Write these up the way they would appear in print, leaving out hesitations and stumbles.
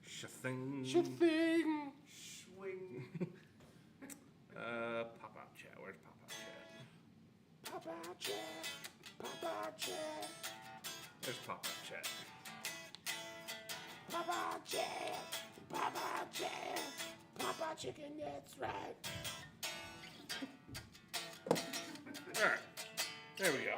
Shething. Shething. Swing. Pop-out chat. Where's pop-out chat? Pop-out chat. Pop-out chat. There's pop-out chat. Pop-out chat. Pop-out chat. Pop-out chicken, that's right. All right. There we go.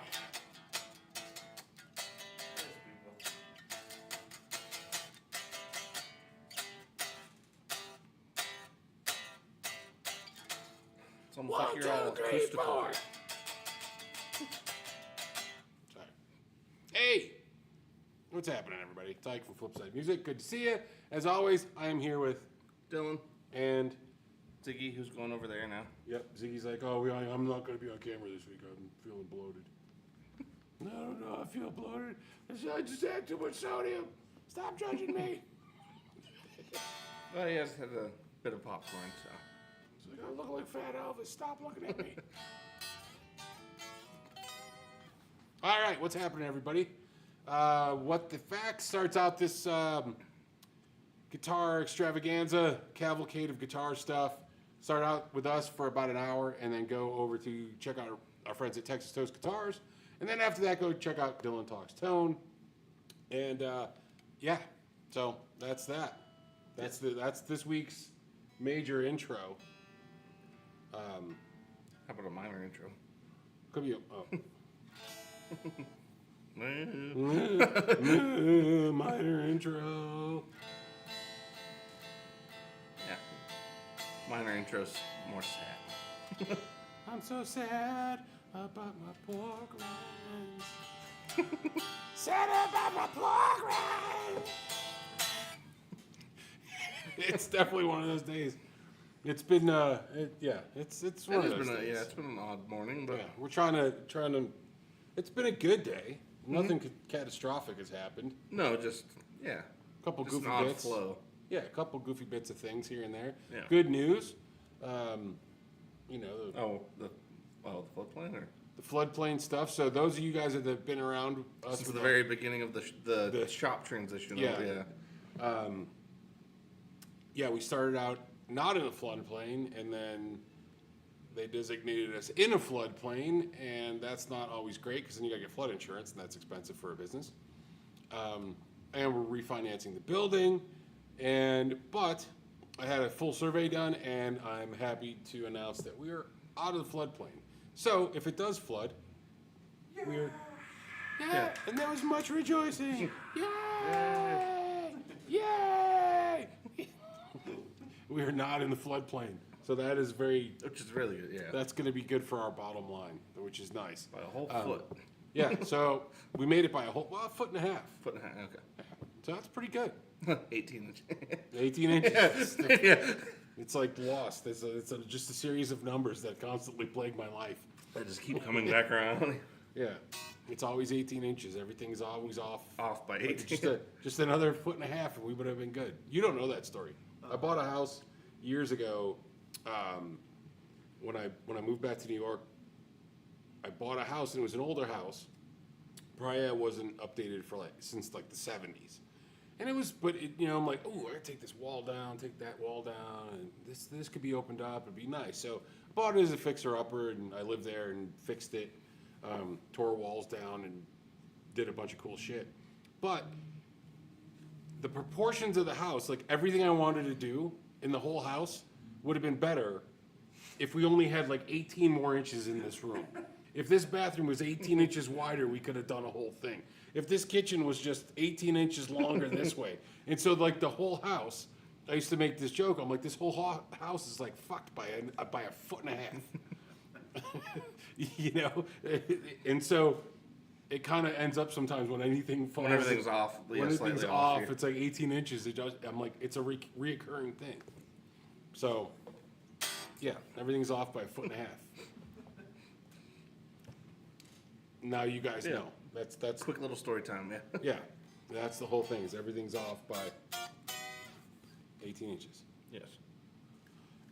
It's almost like you're all acoustical. Sorry. Hey, what's happening, everybody? It's Ike from Flipside Music. Good to see you. As always, I am here with Dylan and Ziggy, who's going over there now. yep. Ziggy's like, oh, I'm not going to be on camera this week. I'm feeling bloated. No, I feel bloated. I just had too much sodium. Stop judging me. Well, he has had a bit of popcorn, so. He's like, I look like Fat Elvis. Stop looking at me. All right, what's happening, everybody? What the F.A.Q starts out this guitar extravaganza, cavalcade of guitar stuff. Start out with us for about an hour and then go over to check out our friends at Texas Toast Guitars. And then after that, go check out Dylan Talks Tone. And yeah, so that's that. That's this week's major intro. How about a minor intro? Could be minor intro. Yeah. Minor intro's more sad. I'm so sad about my programs. Sad about my programs. It's definitely one of those days. It's been it's one of those days. It's been an odd morning, but Yeah, we're trying to. It's been a good day. Nothing catastrophic has happened. no, just A couple just goofy an odd bits. flow. Yeah, a couple goofy bits of things here and there. Yeah. Good news. You know, The floodplain, or the floodplain stuff. So those of you guys that have been around us since with the very beginning of the shop transition. Yeah. Yeah, we started out not in a floodplain, and then they designated us in a floodplain, and that's not always great because then you got to get flood insurance, and that's expensive for a business. And we're refinancing the building, but I had a full survey done, and I'm happy to announce that we are out of the floodplain. So if it does flood, we're and there was much rejoicing. Yay! Yay! We are not in the floodplain. So that is which is really good. Yeah, that's going to be good for our bottom line, which is nice. by a whole foot. Yeah, so we made it by a foot and a half. Foot and a half. Okay. So that's pretty good. 18 inches. 18 inches. Yeah. It's like Lost. It's just a series of numbers that constantly plague my life. They just keep coming back around. Yeah, it's always 18 inches. Everything's always off. Off by Like 18. just another foot and a half, and we would have been good. You don't know that story. I bought a house years ago. When I moved back to New York, I bought a house, and it was an older house. Probably it wasn't updated for since the 70s. And it was, I'm like, oh, I gotta take this wall down, take that wall down, and this could be opened up. It'd be nice. So I bought it as a fixer-upper, and I lived there and fixed it, tore walls down, and did a bunch of cool shit. But the proportions of the house, like everything I wanted to do in the whole house, would have been better if we only had 18 more inches in this room. If this bathroom was 18 inches wider, we could have done a whole thing. If this kitchen was just 18 inches longer this way. And so the whole house, I used to make this joke, I'm like, this whole house is fucked by a foot and a half. And so it kind of ends up sometimes when anything falls. When everything's off. When everything's off, it's 18 inches. I'm like, it's a reoccurring thing. So, yeah, everything's off by a foot and a half. Now you guys know. That's Quick little story time, yeah. yeah. That's the whole thing. Is everything's off by 18 inches. Yes.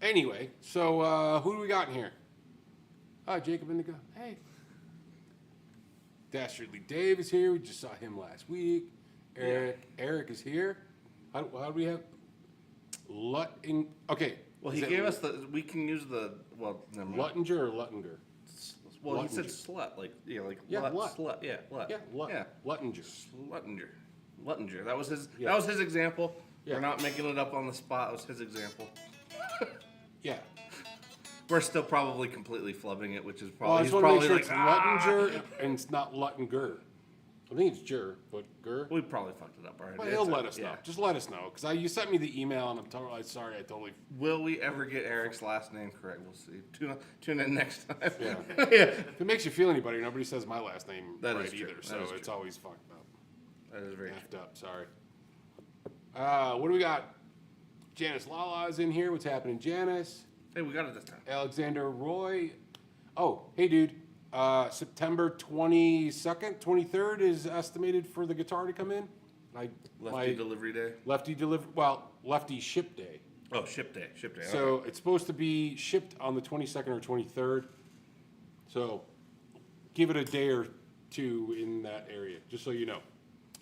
Anyway, so who do we got in here? Jacob Indigo. Hey. Dastardly Dave is here. We just saw him last week. Eric is here. How do we have Okay. Well, he gave us the. We can use the. Well, never mind. Luttinger or Luttinger? Well, Luttinger. he said slut, like Yeah, lut. slut, yeah, lut. Yeah, Luttinger. Luttinger. That was his. Yeah. That was his example. Yeah. We're not making it up on the spot. It was his example. Yeah. We're still probably completely flubbing it, which is Well, I probably. just he's want to make probably sure like, it's Luttinger and it's not Luttinger. I think it's Ger, but Ger. We probably fucked it up already. Well, he'll let us know. Just let us know, because you sent me the email, and I'm totally sorry. I totally. Will we ever get Eric's last name correct? We'll see. Tune in next time. Yeah. Yeah. If it makes you feel any better, nobody says my last name That right is true. either, That so is it's true. always fucked up. That is very Effed up. Sorry. What do we got? Janice Lala's in here. What's happening, Janice? Hey, we got it this time. Alexander Roy. Oh, hey, dude. September 22nd, 23rd is estimated for the guitar to come in. Lefty delivery day. Lefty ship day. Oh, ship day. Ship day. So Okay. it's supposed to be shipped on the 22nd or 23rd. So give it a day or two in that area, just so you know.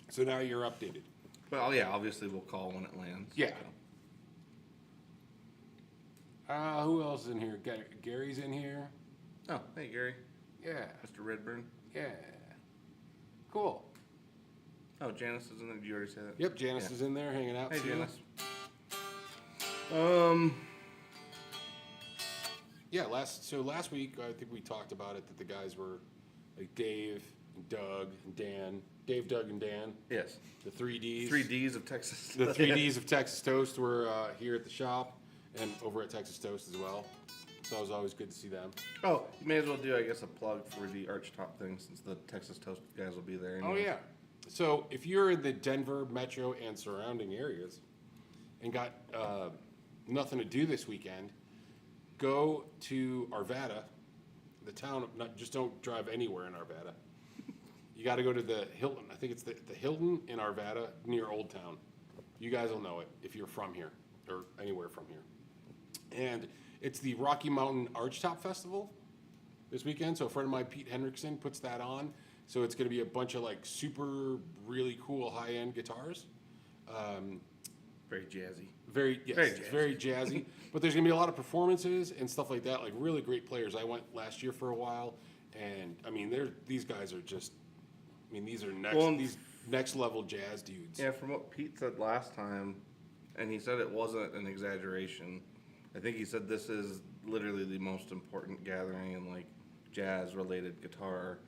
So now you're updated. Well, yeah. Obviously, we'll call when it lands. Yeah. Who else is in here? Gary's in here. Oh, hey, Gary. Yeah. Mr. Redburn. Yeah. Cool. Oh, Janice is in there. Did you already say that? Yep, Janice is in there hanging out. Hey, too. Janice. Yeah, last week I think we talked about it, that the guys were like Dave and Doug and Dan. Dave, Doug, and Dan. Yes. The 3Ds. 3Ds of Texas. The 3Ds of Texas Toast were here at the shop and over at Texas Toast as well. So it was always good to see them. Oh, you may as well do, I guess, a plug for the Archtop thing, since the Texas Toast guys will be there. Anyway. Oh, yeah. So if you're in the Denver metro and surrounding areas and got nothing to do this weekend, go to Arvada, the town of, just don't drive anywhere in Arvada. You got to go to the Hilton. I think it's the Hilton in Arvada near Old Town. You guys will know it if you're from here or anywhere from here. And it's the Rocky Mountain Archtop Festival this weekend. So a friend of mine, Pete Hendrickson, puts that on. So it's going to be a bunch of like super, really cool high-end guitars. Very jazzy. Very jazzy. But there's going to be a lot of performances and stuff like that. Like really great players. I went last year for a while, and I mean, these guys are just. I mean, these are next level jazz dudes. Yeah, from what Pete said last time, and he said it wasn't an exaggeration. I think he said this is literally the most important gathering in like jazz-related guitar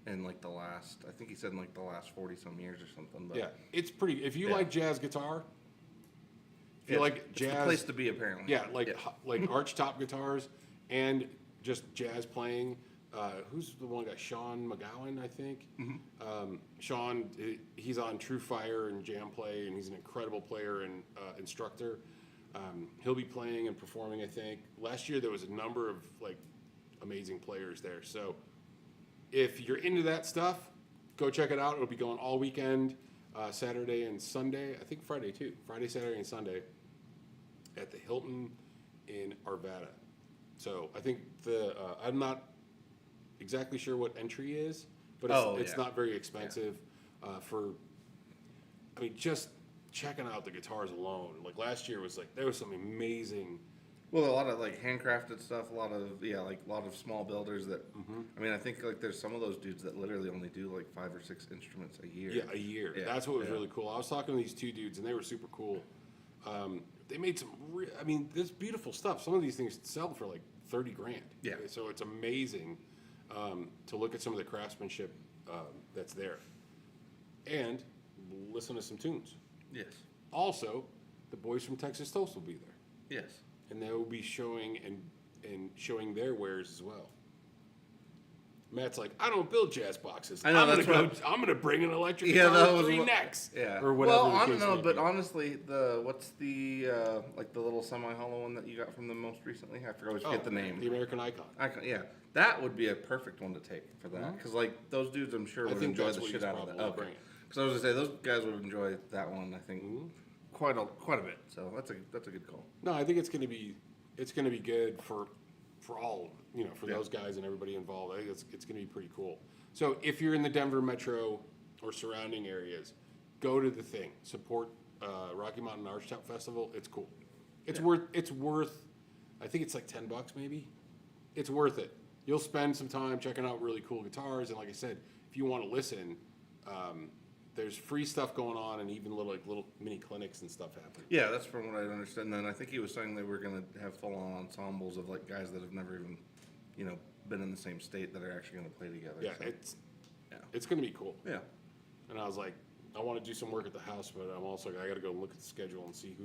in like the last. I think he said in like the last 40-some years or something. But Yeah, it's pretty. If you like jazz guitar, if you like jazz, it's the place to be apparently. Yeah, like archtop guitars and just jazz playing. Who's the one guy? Sean McGowan, I think. Mm-hmm. Sean, he's on True Fire and Jam Play, and he's an incredible player and instructor. He'll be playing and performing, I think. Last year there was a number of like amazing players there. So if you're into that stuff, go check it out. It'll be going all weekend, Saturday and Sunday. I think Friday too. Friday, Saturday, and Sunday at the Hilton in Arvada. So I think I'm not exactly sure what entry is, but it's not very expensive just checking out the guitars alone. Like last year was like, there was some amazing. Well, a lot of like handcrafted stuff, a lot of small builders that, I mean, I think like there's some of those dudes that literally only do like 5 or 6 instruments a year. Yeah, a year. Yeah, that's what was really cool. I was talking to these two dudes and they were super cool. They made some, this beautiful stuff. Some of these things sell for like 30 grand. Yeah. So it's amazing to look at some of the craftsmanship that's there. And listen to some tunes. Yes. Also, the boys from Texas Toast will be there. Yes. And they will be showing and showing their wares as well. Matt's like, I don't build jazz boxes. I know, I'm gonna bring an electric guitar with 3 necks. Yeah. Or whatever. Well, I don't know, but honestly, what's the like the little semi-hollow one that you got from them most recently? I forget the name. The American Icon. Yeah. That would be a perfect one to take for that, because like those dudes, I'm sure would enjoy the shit out of that. Okay. Because I was gonna say those guys would enjoy that one. I think quite a bit. So that's a good call. No, I think it's gonna be good for all, for those guys and everybody involved. I think it's gonna be pretty cool. So if you're in the Denver metro or surrounding areas, go to the thing. Support Rocky Mountain Arch Top Festival. It's cool. It's worth. I think it's like $10 maybe. It's worth it. You'll spend some time checking out really cool guitars, and like I said, if you want to listen, there's free stuff going on, and even little mini clinics and stuff happening. Yeah, that's from what I understand. And then I think he was saying they were going to have full-on ensembles of like guys that have never even, been in the same state that are actually going to play together. Yeah, so. it's going to be cool. Yeah. And I was like, I want to do some work at the house, but I'm also I got to go look at the schedule and see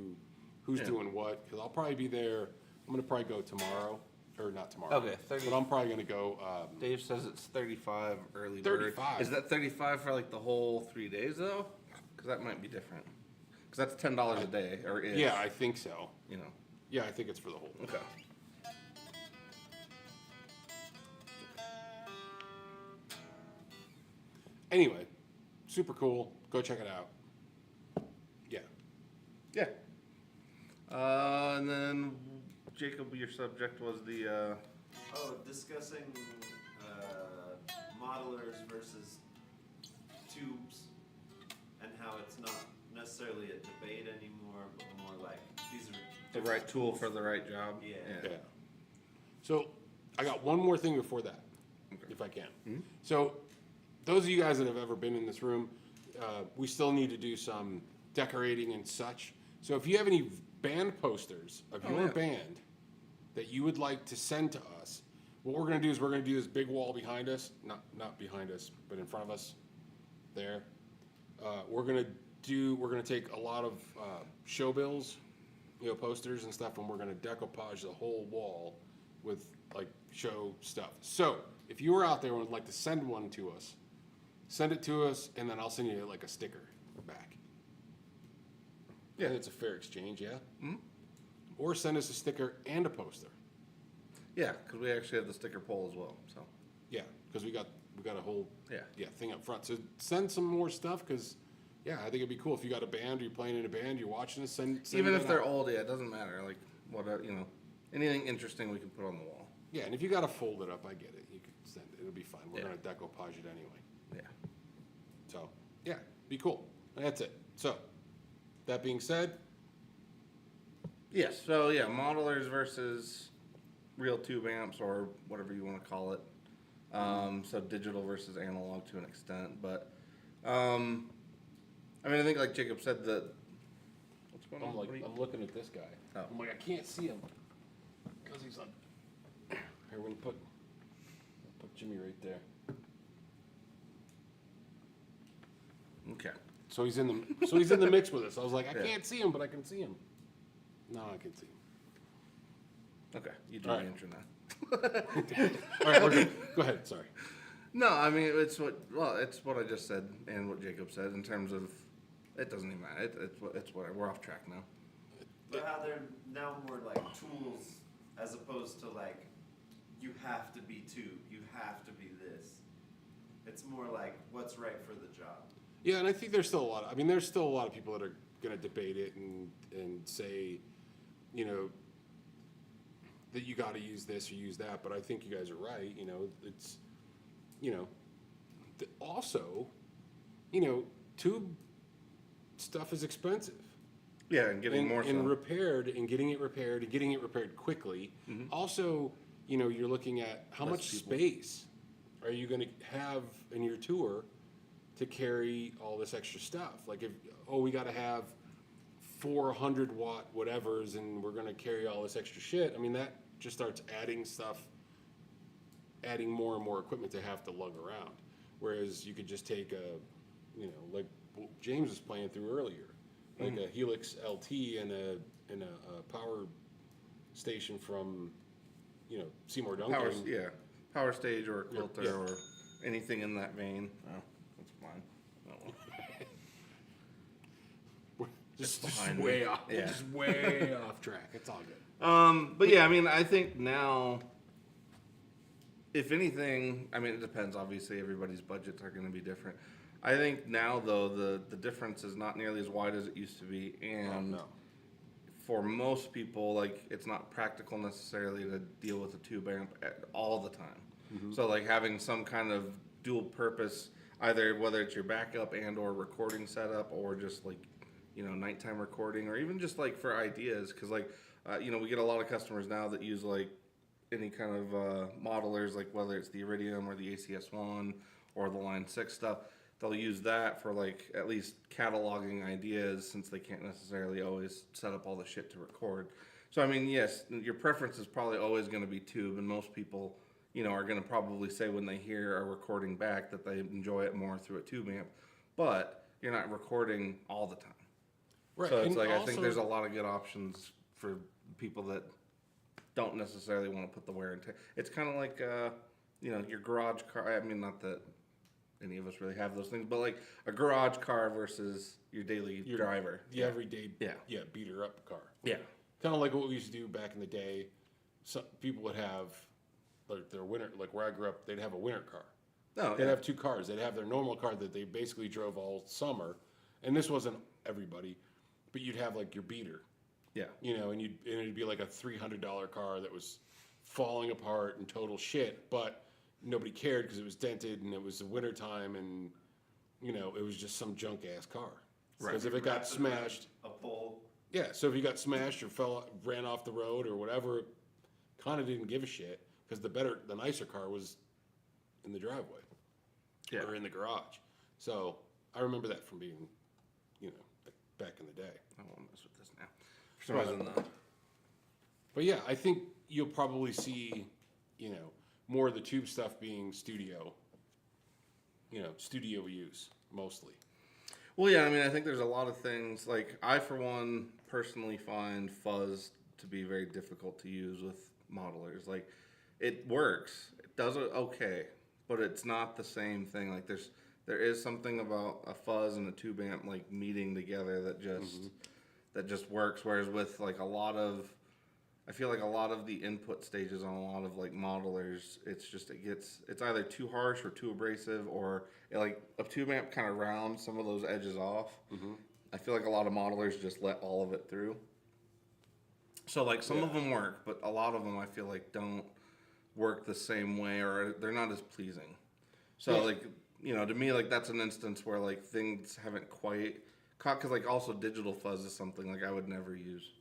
who's doing what, because I'll probably be there. I'm going to probably go tomorrow, or not tomorrow. Okay, 30. But I'm probably going to go. Dave says it's 35 early bird. 35. Is that 35 for like the whole 3 days though? Because that might be different. Because that's $10 a day, or is. Yeah, I think so. You know. Yeah, I think it's for the whole. Okay. Anyway, super cool. Go check it out. Yeah. Yeah. And then Jacob, your subject was the. Discussing modelers versus tubes, and how it's not necessarily a debate anymore, but more like these are The right tool for the right job. Yeah. So I got one more thing before that, if I can. Mm-hmm. So those of you guys that have ever been in this room, we still need to do some decorating and such. So if you have any band posters of your band that you would like to send to us, what we're going to do is we're going to do this big wall behind us, not behind us, but in front of us, there. We're going to take a lot of show bills, posters and stuff, and we're going to decoupage the whole wall with like show stuff. So if you are out there and would like to send one to us, send it to us, and then I'll send you like a sticker back. Yeah, it's a fair exchange, yeah. Mm-hmm. Or send us a sticker and a poster. Yeah, because we actually have the sticker poll as well. So. Yeah, because we got a whole thing up front. So send some more stuff, because I think it'd be cool if you got a band, or you're playing in a band, you're watching us. Send even it if they're out. old, it doesn't matter. Like anything interesting we can put on the wall. Yeah, and if you got to fold it up, I get it. You can send it. It'll be fine. We're gonna decoupage it anyway. Yeah. So be cool. That's it. So that being said, yes. So modelers versus real tube amps, or whatever you want to call it. So digital versus analog to an extent, but I think like Jacob said that. What's going on? I'm looking at this guy. Oh. I'm like, I can't see him because he's like. Here, we'll put Jimmy right there. Okay. So he's in the mix with us. I was like, I can't see him, but I can see him. No, I can see him. Okay. You do All the right. intro now. All right, we're good. Go ahead. Sorry. No, it's what I just said and what Jacob said in terms of it doesn't even matter. It's whatever. We're off track now. But how they're now more like tools, as opposed to like, you have to be tube, you have to be this. It's more like what's right for the job. Yeah, and I think there's still a lot of people that are going to debate it and say, that you got to use this or use that. But I think you guys are right. It's, also, tube stuff is expensive. Yeah, and getting more and so. repaired and getting it repaired quickly. Mm-hmm. Also, you're looking at how Less much people. space are you going to have in your tour to carry all this extra stuff. Like we got to have 400 watt whatevers, and we're going to carry all this extra shit. That just starts adding stuff, adding more and more equipment to have to lug around. Whereas you could just take like James was playing through earlier, like a Helix LT and a power station from, Seymour Duncan. Power stage or a quilter Yeah. or anything in that vein. Oh, that's fine. Oh, well. Just behind way me. off. Yeah. Just way off track. It's all good. But I think now, if anything, it depends. Obviously, everybody's budgets are going to be different. I think now, though, the difference is not nearly as wide as it used to be, and for most people, like, it's not practical necessarily to deal with a tube amp all the time. Mm-hmm. So, like, having some kind of dual purpose. either whether it's your backup and or recording setup or just like, nighttime recording or even just like for ideas. Cause like, we get a lot of customers now that use like any kind of modelers, like whether it's the Iridium or the ACS1 or the Line 6 stuff. They'll use that for like at least cataloging ideas since they can't necessarily always set up all the shit to record. So, I mean, yes, your preference is probably always going to be tube, and most people, are going to probably say when they hear a recording back that they enjoy it more through a tube amp, but you're not recording all the time. Right. So it's And like, I also, think there's a lot of good options for people that don't necessarily want to put the wear and tear. It's kind of like, your garage car. I mean, not that any of us really have those things, but like a garage car versus your daily driver. the everyday, Yeah. beat her up car. Yeah. Kind of like what we used to do back in the day. Some people would have like their winter, like where I grew up, they'd have a winter car. No, They'd have two cars. They'd have their normal car that they basically drove all summer, and this wasn't everybody, but you'd have like your beater, yeah. and it'd be like a $300 car that was falling apart and total shit, but nobody cared because it was dented and it was the winter time and it was just some junk ass car. Right. Because if it got Wrapped around smashed, a pole. yeah. So if you got smashed or ran off the road or whatever, kind of didn't give a shit because the nicer car was in the driveway Yeah. or in the garage. So I remember that from being, back in the day. I won't mess with this now. For some reason, though. But yeah, I think you'll probably see, more of the tube stuff being studio use mostly. Well, yeah, I mean, I think there's a lot of things. Like, I, for one, personally find fuzz to be very difficult to use with modelers. Like, it works. It does it okay, but it's not the same thing. Like, there is something about a fuzz and a tube amp, like, meeting together that just works. Whereas with, like, I feel like a lot of the input stages on a lot of like modelers, it's either too harsh or too abrasive, or like a tube amp kind of rounds some of those edges off. Mm-hmm. I feel like a lot of modelers just let all of it through. So like some of them work, but a lot of them I feel like don't work the same way, or they're not as pleasing. So like, to me, like that's an instance where like things haven't quite caught, because like also digital fuzz is something like I would never use.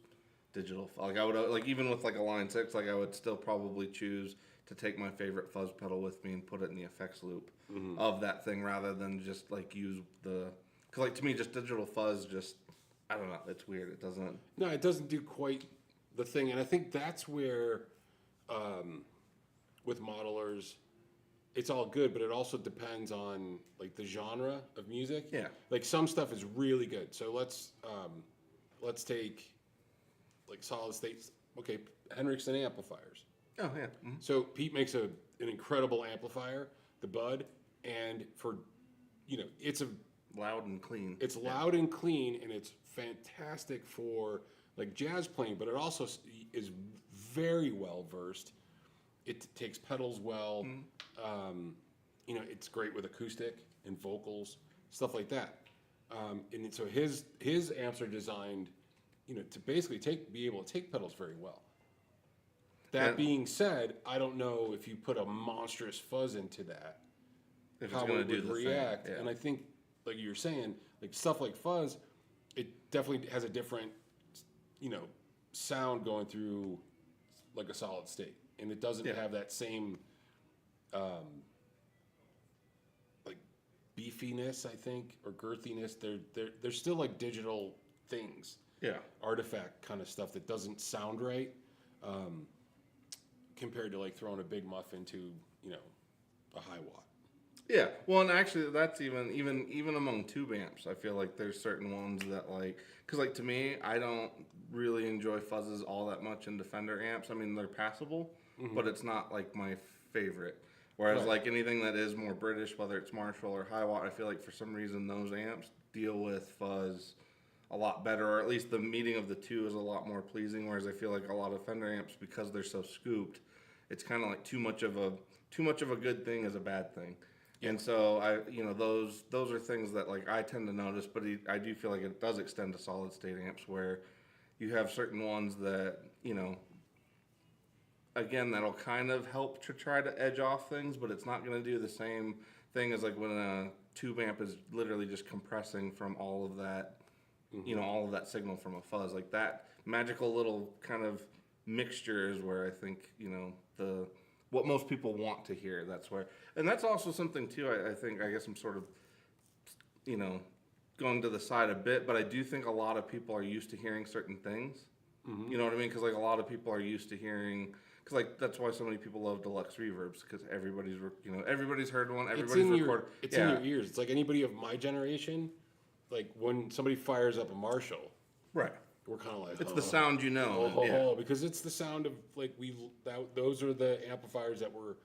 Digital, like I would, like even with like a Line 6, like I would still probably choose to take my favorite fuzz pedal with me and put it in the effects loop of that thing rather than just like use because like to me just digital fuzz I don't know, it's weird. It doesn't do quite the thing, and I think that's where with modelers it's all good, but it also depends on like the genre of music. Yeah, like some stuff is really good. So let's take like solid states. Okay, Henriksen amplifiers. Oh yeah. Mm-hmm. So Pete makes an incredible amplifier, the Bud, and for it's Loud and clean. It's loud and clean, and it's fantastic for like jazz playing. But it also is very well versed. It takes pedals well. It's great with acoustic and vocals, stuff like that. And so his amps are designed, to basically be able to take pedals very well. That being said, I don't know if you put a monstrous fuzz into that, If how it's gonna it do would the react. thing. Yeah. And I think, like you were saying, like stuff like fuzz, it definitely has a different, sound going through like a solid state, and it doesn't have that same, like beefiness, I think, or girthiness. They're still like digital things. Yeah. Artifact kind of stuff that doesn't sound right, compared to like throwing a big muff into a high watt. Yeah, well, and actually, that's even among tube amps. I feel like there's certain ones that like, because like to me, I don't really enjoy fuzzes all that much in Defender amps. I mean, they're passable, but it's not like my favorite. Whereas like anything that is more British, whether it's Marshall or high watt, I feel like for some reason those amps deal with fuzz a lot better, or at least the meeting of the two is a lot more pleasing. Whereas I feel like a lot of Fender amps, because they're so scooped, it's kind of like too much of a good thing is a bad thing. Yeah. And so those are things that like I tend to notice, but I do feel like it does extend to solid state amps where you have certain ones that again, that'll kind of help to try to edge off things, but it's not going to do the same thing as like when tube amp is literally just compressing from all of that, all of that signal from a fuzz. Like that magical little kind of mixture is where I think, what most people want to hear. That's where, and that's also something too, I think, I guess I'm sort of, going to the side a bit, but I do think a lot of people are used to hearing certain things. You know what I mean? Because like a lot of people are used to hearing, because like that's why so many people love deluxe reverbs, because everybody's heard one, everybody's recorded. It's in your ears. It's like anybody of my generation, like when somebody fires up a Marshall, Right. we're kind of like, It's the sound because it's the sound of like those are the amplifiers that were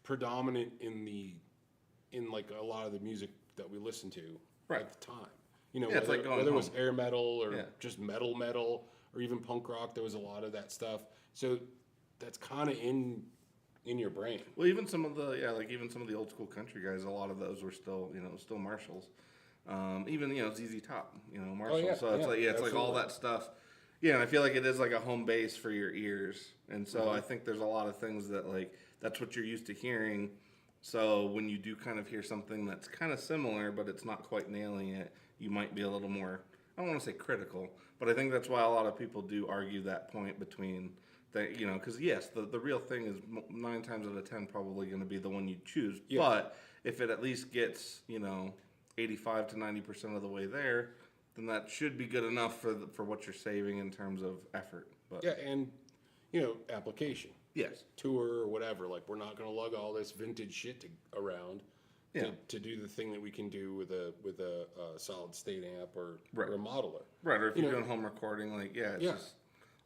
predominant in like a lot of the music that we listened to at the time. It's like going whether it was home. air metal or just metal or even punk rock, there was a lot of that stuff. So that's kind of in your brain. Well, even some of the old school country guys, a lot of those were still, still Marshalls. Even, ZZ Top, Marshall. yeah, So it's yeah, it's like all absolutely. that stuff. Yeah, and I feel like it is like a home base for your ears. And so I think there's a lot of things that like, that's what you're used to hearing. So when you do kind of hear something that's kind of similar, but it's not quite nailing it, you might be a little more, I don't want to say critical, but I think that's why a lot of people do argue that point between because yes, the real thing is 9 times out of 10 probably going to be the one you choose. Yeah. But if it at least gets 85 to 90% of the way there, then that should be good enough for what you're saving in terms of effort. But Yeah, and application, yes, tour or whatever. Like we're not going to lug all this vintage shit around Yeah. to do the thing that we can do with a solid state amp or Right. a modeler. right. Or if You you're know- doing home recording, like it's Yeah. just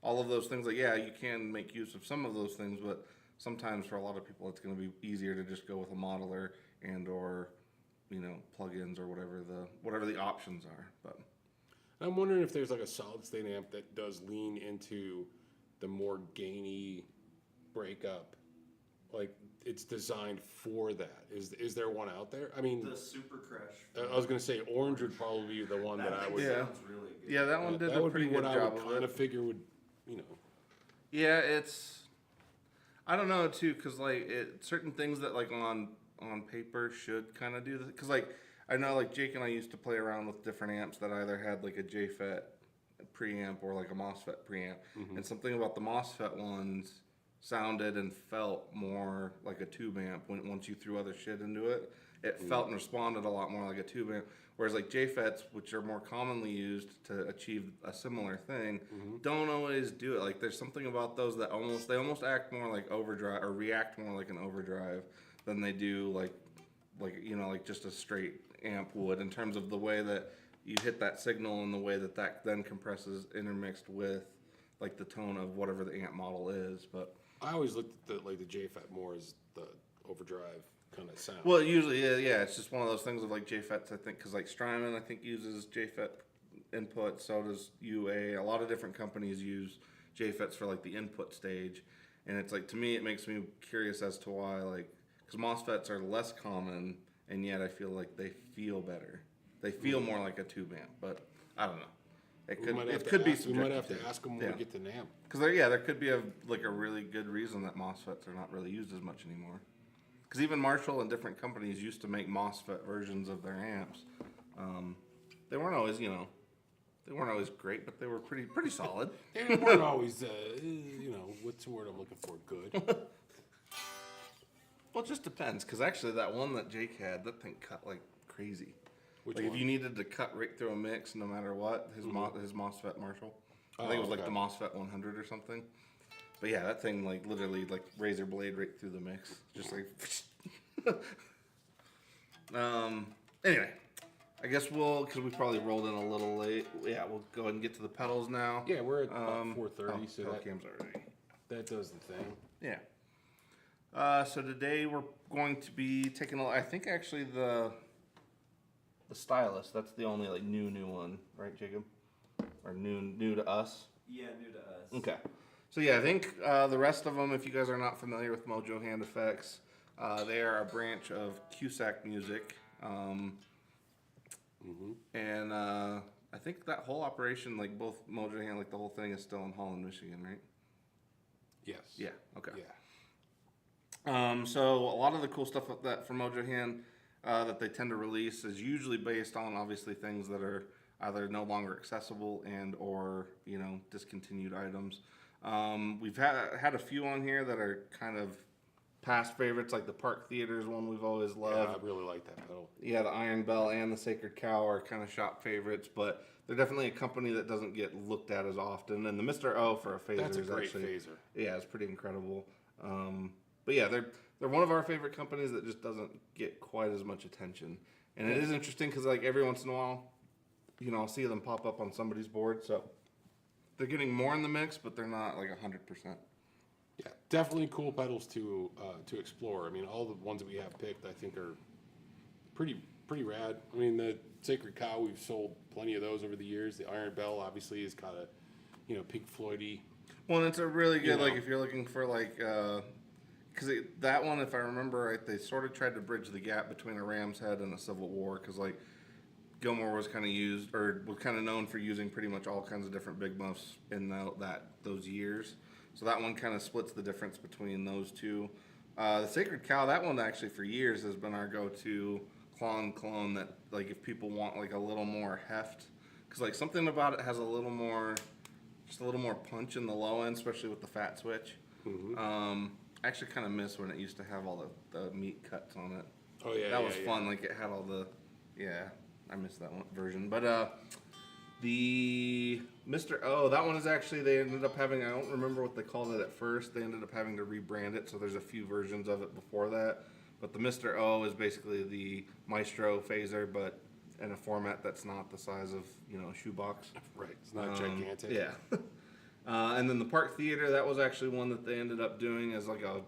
all of those things. Like you can make use of some of those things, but sometimes for a lot of people, it's going to be easier to just go with a modeler and or plugins or whatever the options are. But I'm wondering if there's like a solid state amp that does lean into the more gainy breakup. Like it's designed for that. Is there one out there? I mean, The Super Crush. I was gonna say orange would probably be the one that I thing would. Yeah. sounds really good. yeah, that one did that a would pretty be good what I job would of kind it. of figure would, Yeah, it's. I don't know too, cause like certain things that like on paper should kind of do this. Cause like I know like Jake and I used to play around with different amps that either had like a JFET preamp or like a MOSFET preamp, and something about the MOSFET ones sounded and felt more like a tube amp once you threw other shit into it. It felt and responded a lot more like a tube amp. Whereas like JFETs, which are more commonly used to achieve a similar thing, don't always do it. Like there's something about those that almost act more like overdrive or react more like an overdrive than they do like just a straight amp would, in terms of the way that you hit that signal and the way that then compresses intermixed with like the tone of whatever the amp model is. But I always looked at the JFET more as the overdrive kind of sound. well, usually, yeah, it's just one of those things of like JFETs, I think, because like Strymon, I think, uses JFET input, so does UA. A lot of different companies use JFETs for like the input stage. And it's like, to me, it makes me curious as to why, like, because MOSFETs are less common, and yet I feel like they feel better. They feel more like a tube amp, but I don't know. It could be We might have to subjective, ask them when we get to NAMP. because there could be a really good reason that MOSFETs are not really used as much anymore. Because even Marshall and different companies used to make MOSFET versions of their amps. They weren't always, they weren't always great, but they were pretty solid. They weren't always, what's the word I'm looking for? Good. Well, it just depends, because actually that one that Jake had, that thing cut like crazy. Which Like one? if you needed to cut right through a mix, no matter what, his MOSFET Marshall. I think it was like okay. the MOSFET 100 or something. But yeah, that thing like literally like razor blade right through the mix, just like. Anyway, I guess because we probably rolled in a little late. Yeah, we'll go ahead and get to the pedals now. Yeah, we're at about 4:30, so pedal that cam's already. that does the thing. Yeah. So today we're going to be taking a. I think actually the stylus. That's the only like new one, right, Jacob? Or new to us. Yeah, new to us. Okay. So yeah, I think the rest of them, if you guys are not familiar with Mojohand effects, they are a branch of Cusack music. And I think that whole operation, like both Mojohand, like the whole thing is still in Holland, Michigan, right? Yes. Yeah. Okay. Yeah. So a lot of the cool stuff that from Mojohand, that they tend to release is usually based on obviously things that are either no longer accessible and or discontinued items. We've had a few on here that are kind of past favorites, like the Park Theater's one we've always Yeah, loved. I really like that pedal. Yeah, the Iron Bell and the Sacred Cow are kind of shop favorites, but they're definitely a company that doesn't get looked at as often. And the Mr. O for a phaser That's a is great actually, phaser. yeah, it's pretty incredible. But yeah, they're one of our favorite companies that just doesn't get quite as much attention. And it is interesting because like every once in a while, I'll see them pop up on somebody's board. So they're getting more in the mix, but they're not like 100%. Yeah, definitely cool pedals to explore. I mean, all the ones that we have picked, I think, are pretty rad. I mean, the Sacred Cow, we've sold plenty of those over the years. The Iron Bell, obviously, is kind of, Pink Floyd-y. Well, and it's a really good, like, know. if you're looking for, like, because that one, if I remember right, they sort of tried to bridge the gap between a Ram's Head and a Civil War, because, like, Gilmore was kind of used, or was kind of known for using pretty much all kinds of different big muffs in those years. So that one kind of splits the difference between those two. The Sacred Cow, that one actually for years has been our go-to clone that, like, if people want, like, a little more heft, because, like, something about it has just a little more punch in the low end, especially with the fat switch. I actually kind of miss when it used to have all the meat cuts on it. Oh, yeah, That was fun. Like, it had all I missed that one version. But the Mr. O, that one is actually, they ended up having, I don't remember what they called it at first. They ended up having to rebrand it, so there's a few versions of it before that. But the Mr. O is basically the Maestro phaser, but in a format that's not the size of, a shoebox. Right, it's not gigantic. Yeah. And then the Park Theater, that was actually one that they ended up doing as like a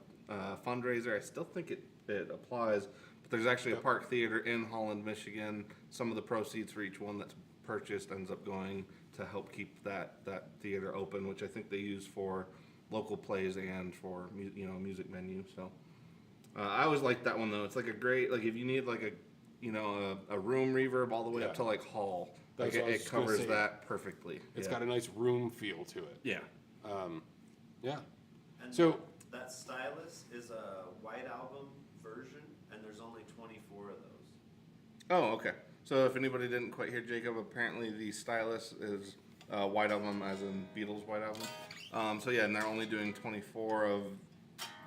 fundraiser. I still think it applies, but there's actually a Park Theater in Holland, Michigan. Some of the proceeds for each one that's purchased ends up going to help keep that theater open, which I think they use for local plays and for music venue. So I always like that one though. It's like a great, like if you need like a room reverb all the way up to like hall. Like That's what I was it gonna covers say. that perfectly. It's got a nice room feel to it. Yeah. Yeah. And So- that stylus is a White Album version, and there's only 24 of those. Oh, okay. So if anybody didn't quite hear Jacob, apparently the stylus is White Album, as in Beatles White Album. So yeah, and they're only doing 24 of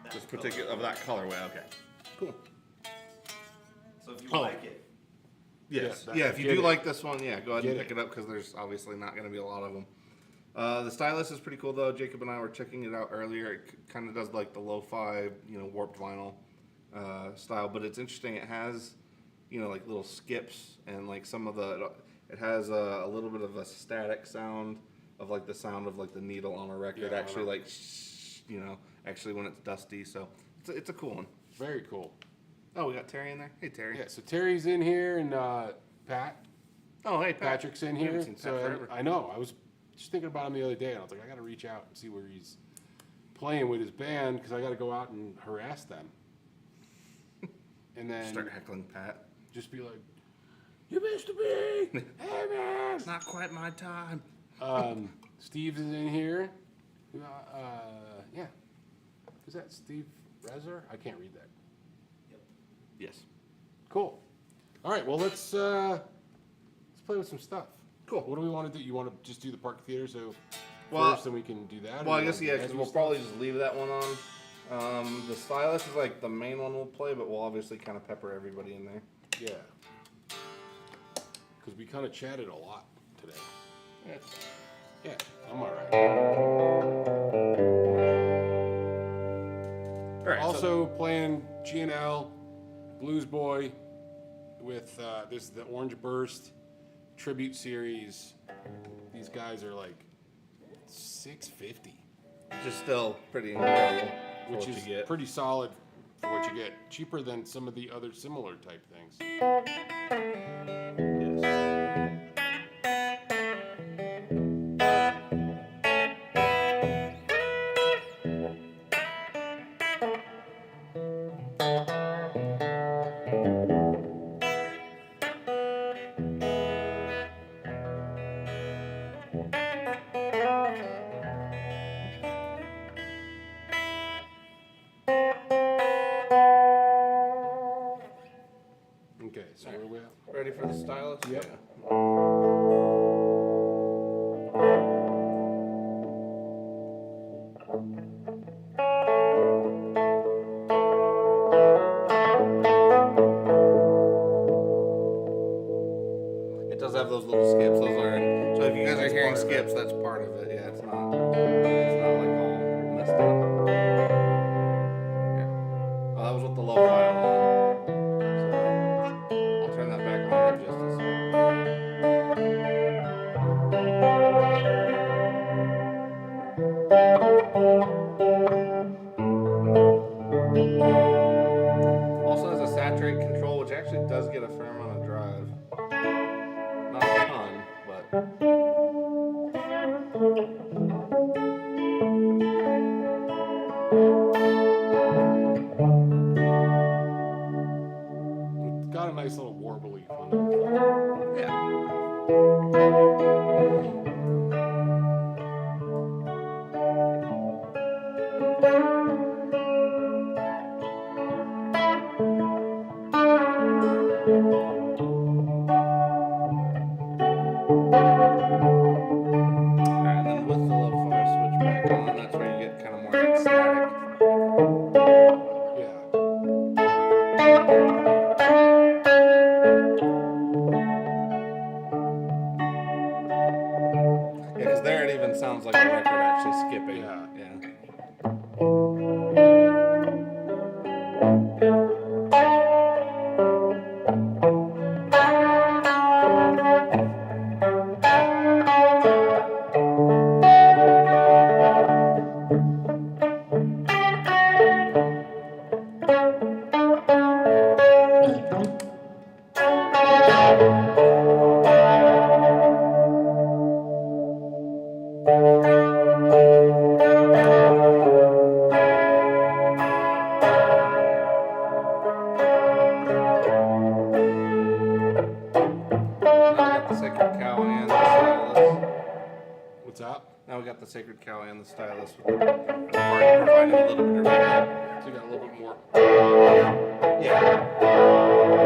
That this color. particular of that colorway. Okay. Cool. So if you Oh. like it, Yes. Yeah, Yeah, if you get do it. like this one, yeah, go ahead and Get pick it. it up because there's obviously not going to be a lot of them. The stylus is pretty cool though. Jacob and I were checking it out earlier. It kind of does like the lo-fi, warped vinyl style, but it's interesting. It has, like little skips and like it has a little bit of a static sound of like the sound of like the needle on a record. Yeah, actually, on a- like, actually when it's dusty. So it's a cool one. Very cool. Oh, we got Terry in there. Hey, Terry. Yeah, so Terry's in here and Pat. Oh, hey, Pat. Patrick's in We haven't here. seen Pat So forever. I know. I was just thinking about him the other day, and I was like, I got to reach out and see where he's playing with his band because I got to go out and harass them. And then Start heckling Pat. just be like, "You missed me! Hey man!" Not quite my time. Steve is in here. Yeah. Is that Steve Rezer? I can't read that. Yes. Cool. All right. Well, let's play with some stuff. Cool. What do we want to do? You want to just do the Park Theater Well, first, and we can do that? or Well, I you guess wanna yeah, do because heavy we'll stuff? probably just leave that one on. The stylus is like the main one we'll play, but we'll obviously kind of pepper everybody in there. Yeah. Because we kind of chatted a lot today. Yeah, I'm all right. All right. Also playing G&L, Blues Boy, with this is the Orange Burst tribute series. These guys are like $650, just still pretty incredible for which what is you get. pretty solid for what you get. Cheaper than some of the other similar type things. Yes. for the stylus? Yep. Yeah. It does have those little skips. Those are so if you guys are hearing part of it. skips, that's part of it. Yeah, it's not like all messed up. Yeah. Oh, that was with the low file on. So I'll turn that back on in just a second. Also has a saturate control, which actually does get a fair amount of drive. Not a ton, but It's got a nice little warble leaf on it. yeah. Alright, and then with the low fire switch back on, that's where you get kind of more of that static. Yeah. Yeah, because there it even sounds like a record actually skipping. Yeah. Yeah. Now we got the sacred cow and the stylus. What's that? Now we got the sacred cow and the stylus with the providing a little bit of reverb. So you got a little bit more. Yeah.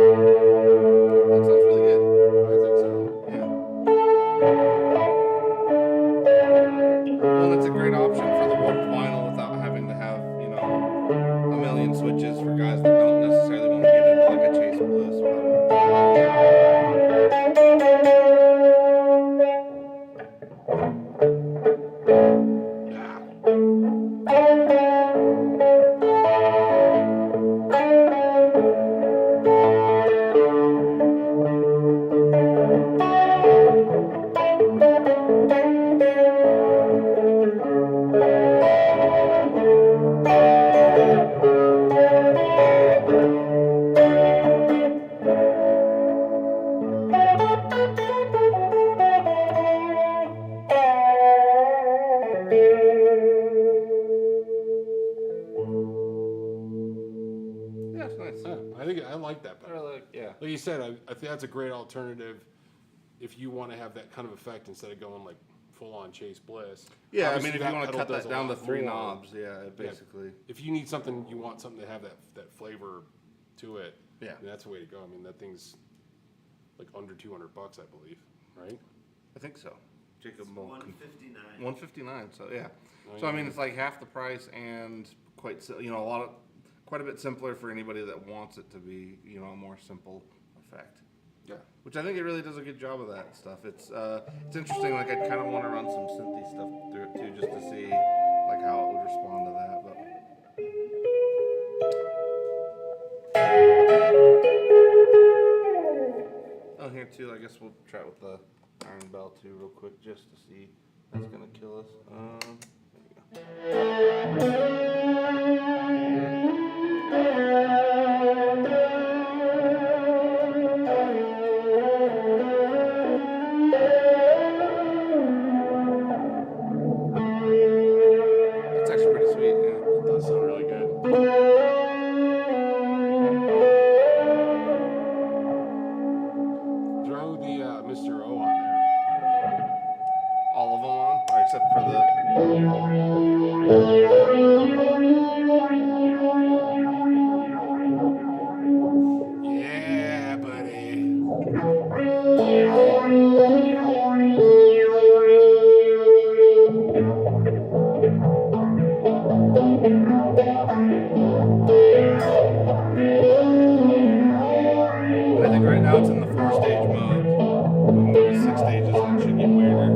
That sounds really good. I think so. Yeah. Well, it's a great option for the warped vinyl without having to have, a million switches for guys that don't necessarily want to get into like a Chase Bliss or whatever. Yeah. Yeah, it's nice. Yeah, I think I like that I better. really yeah. Like you said, I think that's a great alternative if you want to have that kind of effect instead of going like full on Chase Bliss. Yeah, I Obviously, mean, if you want to pedal cut does that a down to lot 3 more. knobs, yeah, basically. If you need something, you want something to have that flavor to it. Yeah. then that's the way to go. I mean, that thing's like under $200, I believe, right? I think so. Jacob will con- 159. 159. So yeah. Oh, So I yeah. mean, it's like half the price and quite a bit simpler for anybody that wants it to be, a more simple effect. Yeah. Which I think it really does a good job of that stuff. It's interesting. Like I'd kind of want to run some synthy stuff through it too, just to see like how it would respond to that. But oh, here too. I guess we'll try it with the Iron Bell too, real quick, just to see. If that's gonna kill us. There we go. That's actually pretty sweet. Yeah. That does sound really good. Mr. O on there. All of them on, or except for the. Yeah, buddy. I think right now it's in the 4-stage mode. We can go to 6 stages and it should get weirder.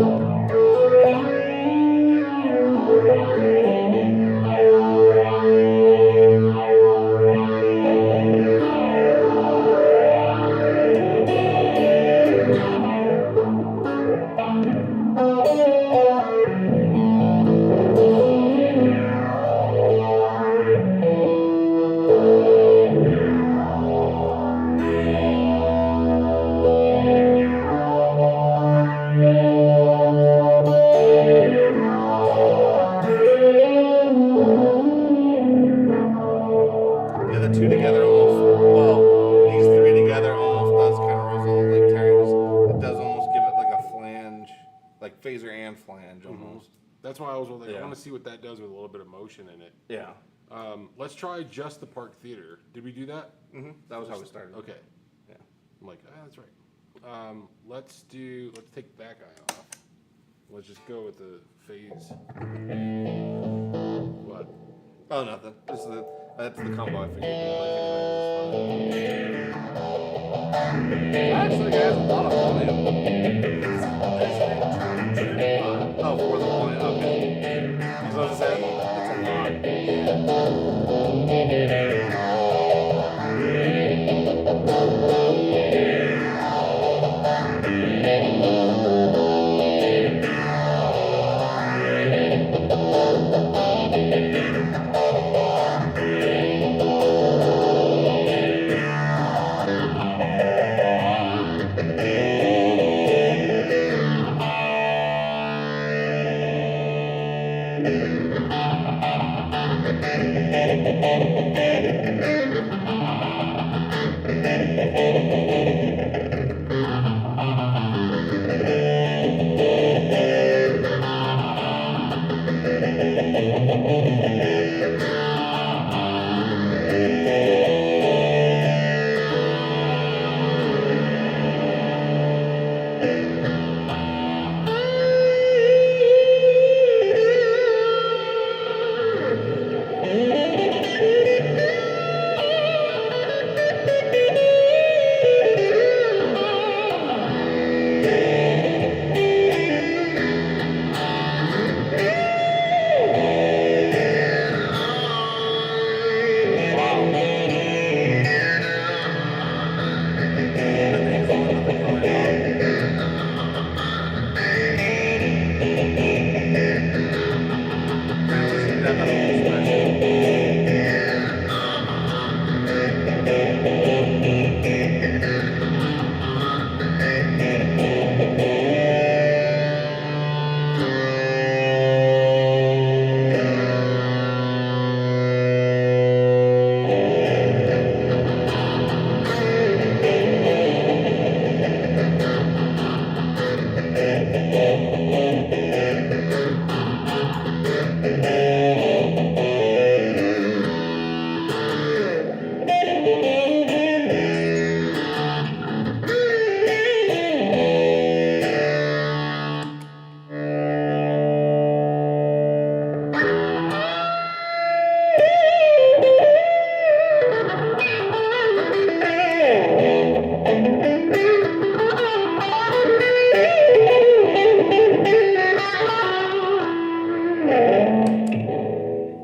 Yeah, the two together almost, well, these three together almost does kind of resolve like Terry's. It does almost give it like a flange, like phaser and flange almost. That's why I was like, I Yeah. want to see what that does with a little bit of motion in it. Yeah. Let's try just the Park Theater. Did we do that? That was how we started. Okay. Yeah. I'm like, that's right. Let's take that guy off. Let's just go with the phase. What? Oh, nothing. That's the combo I figured you'd like anyway. Actually, guys, a lot of volume. Oh, for the volume. Okay. So what I said? It's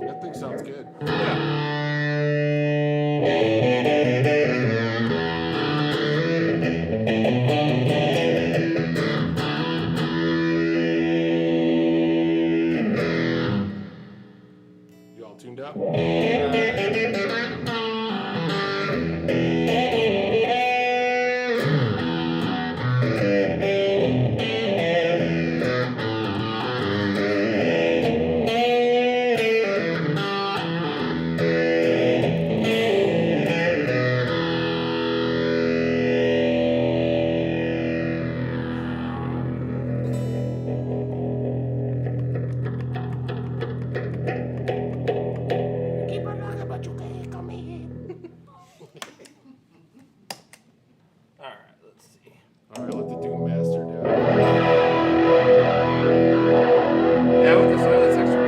That thing sounds good. You all tuned up? All right, let the Doom Master down. Yeah, with the silence extra.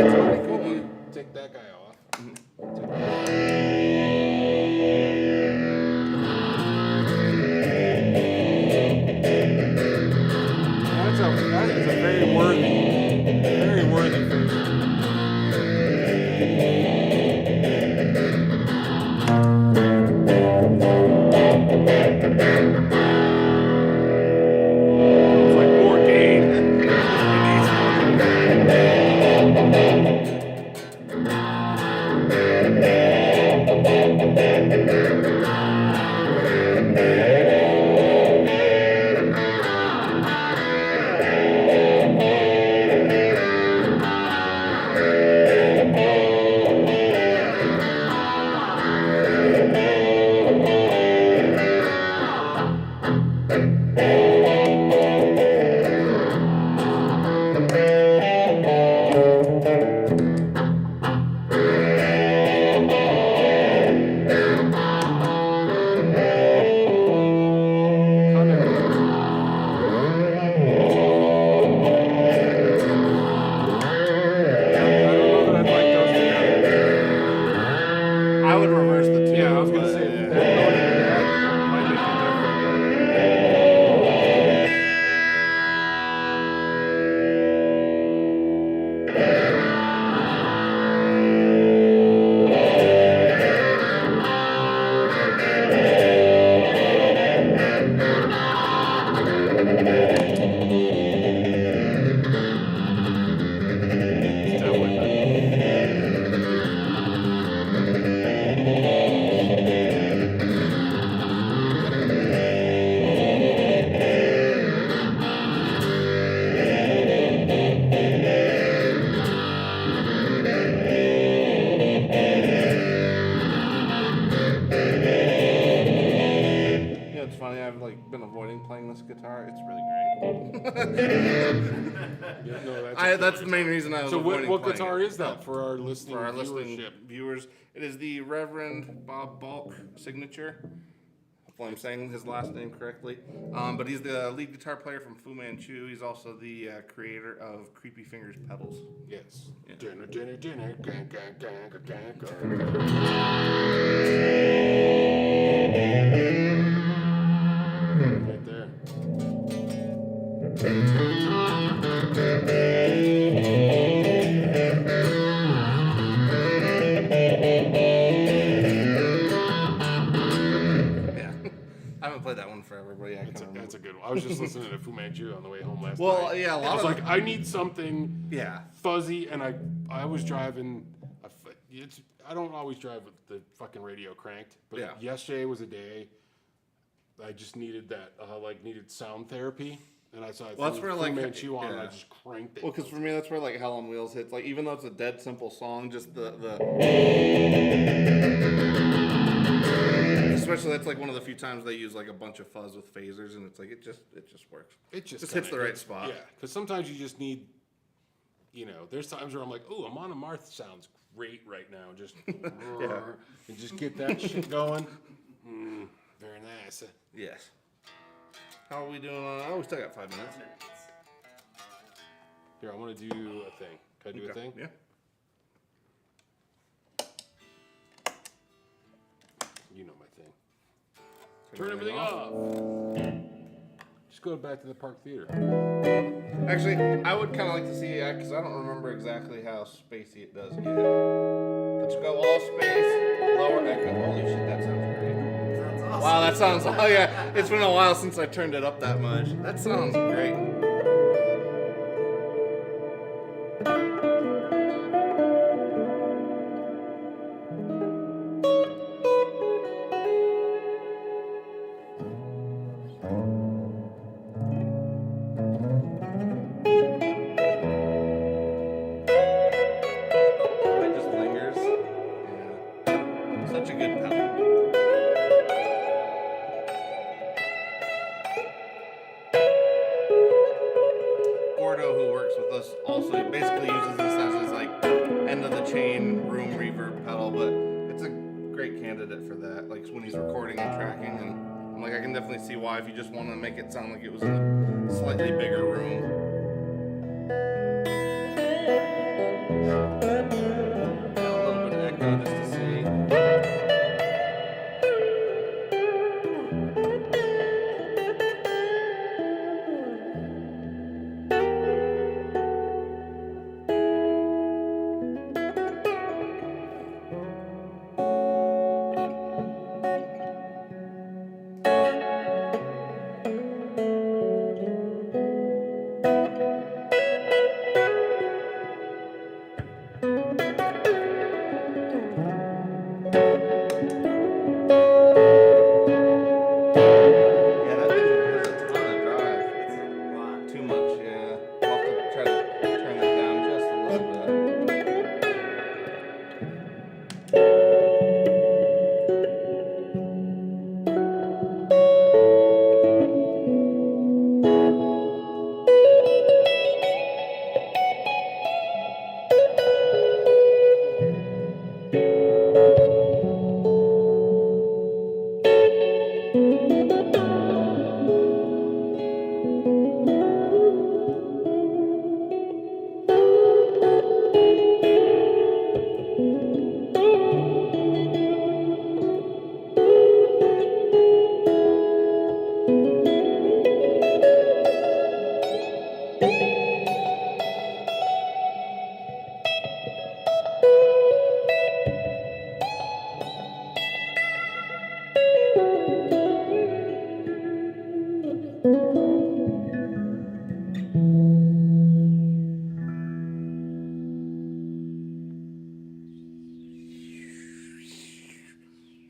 It's pretty cool. Take that guy off. That is a very worthy feature. It's like more gain. I would reverse the two. Yeah, I was gonna but, say yeah. that might make it different. It's definitely better. Yeah, it's funny. I've like been avoiding playing this guitar. It's really great. Yeah, no, That's the main reason I was So avoiding what playing guitar it. is that for our listening For our listening viewership? viewers, it is the Reverend Bob Balk signature. Hopefully I'm saying his last name correctly. But he's the lead guitar player from Fu Manchu. He's also the creator of Creepy Fingers pedals. Yes. Yeah. Right there. Yeah. I haven't played that one forever, but yeah, I That's kind of a good one. I was just listening to Fu Manchu on the way home last Well, night. yeah, a lot I was of like, I need something Yeah. fuzzy, and I was driving. I don't always drive with the fucking radio cranked, but Yeah. yesterday was a day I just needed that, needed sound therapy, and I saw Well, that's where, Fu like, Manchu on, and I yeah. just cranked it. Well, because for me, that's where like Hell on Wheels hits. Like, even though it's a dead simple song, just the especially that's like one of the few times they use like a bunch of fuzz with phasers, and it's like it just works. It just hits kinda the right spot. Yeah, because sometimes you just need, there's times where I'm like, oh, Amon Amarth sounds great right now. Just and just get that shit going. Very nice. Yes. How are we doing? We still got 5 minutes. Here, I want to do a thing. Can I do a thing? Yeah. You know my thing. Turn everything off. Just go back to the Park Theater. Actually, I would kind of like to see it because I don't remember exactly how spacey it does get. Let's go all space, lower echo. Holy shit, that sounds great. Sounds awesome. Wow, that sounds. Oh yeah, it's been a while since I turned it up that much. That sounds great. It just lingers. Yeah. Such a good pedal. Gordo, who works with us, also basically uses this as his like end of the chain room reverb pedal, but it's a great candidate for that. Like when he's recording and tracking, and I'm like, I can definitely see why if you just want to make it sound like it was in a slightly bigger room. Add a little bit of echo just to see. Yeah, that thing has a ton of drive. It's a lot. Too much, yeah. We'll have to try to turn that down just a little bit.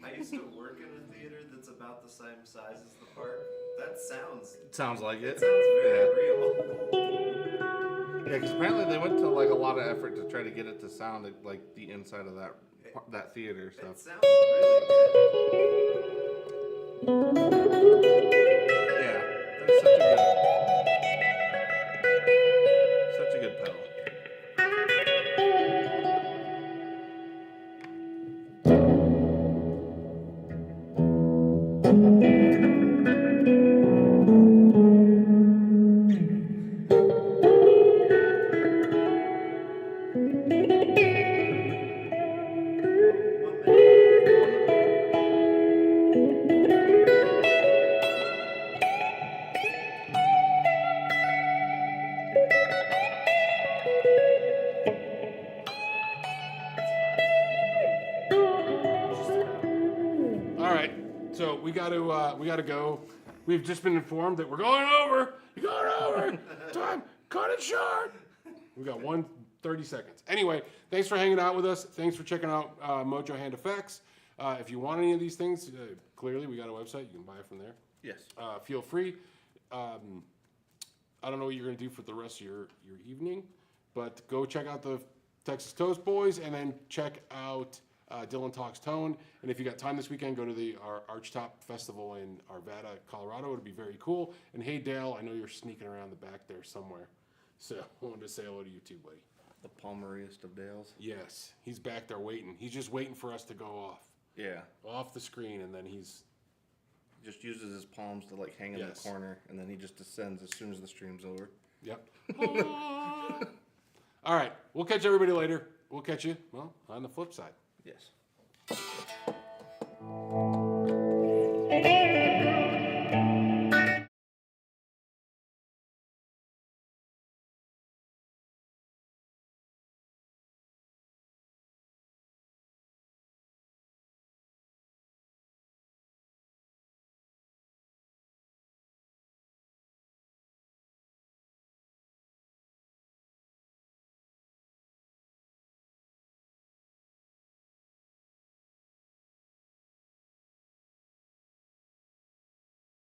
I used to work in a theater that's about the same size as the park. That sounds. Sounds like It it. sounds very Yeah. real. Yeah, because apparently they went to like a lot of effort to try to get it to sound like the inside of that theater. So It sounds really good. yeah, that's such a good pedal. One minute. All right, so we got to go. We've just been informed that we're going over. You're going over. Time. Cut it short. We got 30 seconds. Anyway, thanks for hanging out with us. Thanks for checking out Mojohand Effects. If you want any of these things, clearly we got a website. You can buy it from there. Yes. Feel free. I don't know what you're going to do for the rest of your evening, but go check out the Texas Toast Boys and then check out Dylan Talks Tone. And if you got time this weekend, go to our Archtop Festival in Arvada, Colorado. It'll be very cool. And hey, Dale, I know you're sneaking around the back there somewhere. So I wanted to say hello to you too, buddy. The palmeriest of Dales. Yes, he's back there waiting. He's just waiting for us to go off. Yeah. Off the screen, and then he's... Just uses his palms to like hang in Yes. the corner, and then he just descends as soon as the stream's over. Yep. All right, we'll catch everybody later. We'll catch you, well, on the flip side. Yes.